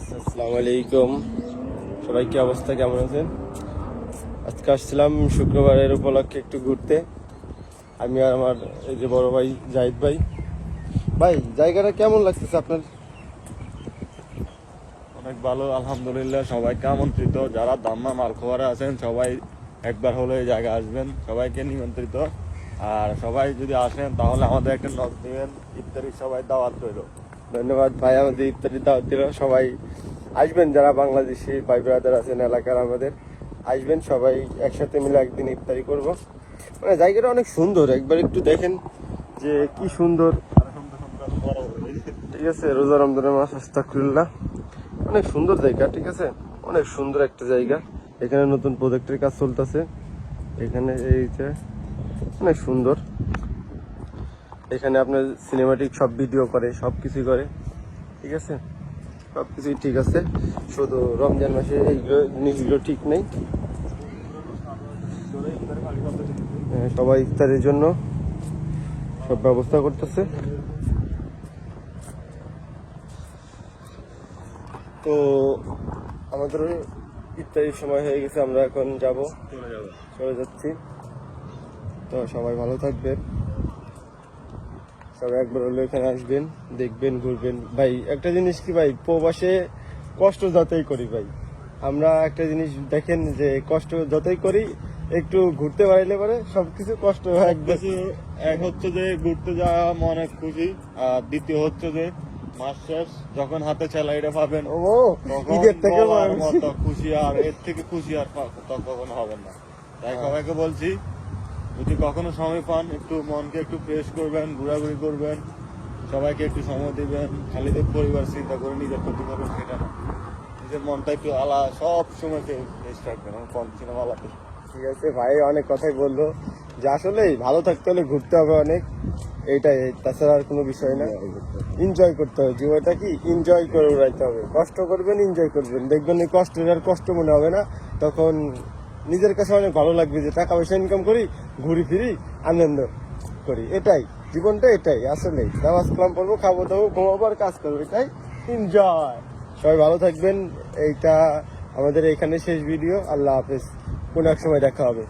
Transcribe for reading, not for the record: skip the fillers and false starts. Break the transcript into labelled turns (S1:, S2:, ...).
S1: আসসালামু আলাইকুম, সবাই কি অবস্থা, কেমন আছেন? আজকে আসছিলাম শুক্রবারের উপলক্ষে একটু ঘুরতে, আমি আর আমার এই যে বড় ভাই জাহিদ ভাই। ভাই, জায়গাটা কেমন লাগতেছে আপনার?
S2: অনেক ভালো, আলহামদুলিল্লাহ। সবাইকে আমন্ত্রিত, যারা দাম্মা মালখোয়ারা আছেন সবাই একবার হলে এই জায়গায় আসবেন, সবাইকে নিমন্ত্রিত। আর সবাই যদি আসেন তাহলে আমাদের একটা নক দিবেন, ইফতারি সবাই দাওয়াত রইল।
S1: ধন্যবাদ ভাই, আমাদের ইত্যাদি দাওয়াত দিল। সবাই আসবেন, যারা বাংলাদেশি ভাই ব্রাদার আছেন এলাকার আমাদের, আসবেন সবাই একসাথে মিলে একদিন ইফতারি করব। মানে জায়গাটা অনেক সুন্দর, একবার একটু দেখেন যে কি সুন্দর। ঠিক আছে, রোজা রমজানের মাস, আস্তাগফিরুল্লাহ। অনেক সুন্দর জায়গা, ঠিক আছে, অনেক সুন্দর একটা জায়গা। এখানে নতুন প্রজেক্টের কাজ চলতেছে, এখানে এই যে অনেক সুন্দর। এখানে আপনার সিনেমাটিক সব ভিডিও করে, সব কিছুই করে, ঠিক আছে, সব কিছুই ঠিক আছে। শুধু রমজান মাসে এইগুলো জিনিসগুলো ঠিক নেই। সবাই ইফতারের জন্য সব ব্যবস্থা করতেছে। তো আমাদের ইফতারির সময় হয়ে গেছে, আমরা এখন চলে যাচ্ছি। তো সবাই ভালো থাকবেন, সবাই একবার হলে এখানে আসবেন, দেখবেন, ঘুরবেন। ভাই একটা জিনিস কি ভাই, প্রবাসে কষ্ট যতই করি ভাই, আমরা একটা জিনিস দেখেন যে কষ্ট যতই করি, একটু ঘুরতে পারলে পরে সবকিছু কষ্ট একদম।
S2: এক হচ্ছে যে ঘুরতে যাওয়া অনেক খুশি, আর দ্বিতীয় হচ্ছে যে মাস শেষ যখন হাতে স্যালারিটা পাবেন
S1: ও,
S2: তখন
S1: ঈদের থেকে
S2: বলার মতো খুশি, আর এর থেকে খুশি আর কখনো হবেন না। তাই সবাইকে বলছি, যদি কখনো সময় পান একটু মনকে একটু ফ্রেশ করবেন, ঘোরাঘুরি করবেন, সবাইকে একটু সময় দিবেন। খালি যে পরিবার চিন্তা করে নিজের ক্ষতি করবেন সেটা না, নিজের মনটা একটু সব সময় ফ্রেশ রাখবেন। আমার কম সিনেমা আলাদা।
S1: ঠিক আছে ভাই, অনেক কথাই বললো যে আসলেই ভালো থাকতে হলে ঘুরতে হবে অনেক, এইটাই, তাছাড়া আর কোনো বিষয় না। এনজয় করতে হবে, জীবনটা কি এনজয় করে উড়াইতে হবে। কষ্ট করবেন, এনজয় করবেন, দেখবেন এই কষ্টের আর কষ্ট মনে হবে না। তখন নিজের কাছে অনেক ভালো লাগবে যে টাকা পয়সা ইনকাম করি, ঘুরি ফিরি, আনন্দ করি। এটাই জীবনটা, এটাই আসলে। নামাজ কালাম পড়বো, খাবো দাবো, ঘুমাবো আর কাজ করবো, এটাই এনজয়। সবাই ভালো থাকবেন। এইটা আমাদের এখানে শেষ ভিডিও। আল্লাহ হাফেজ, কোন এক সময় দেখা হবে।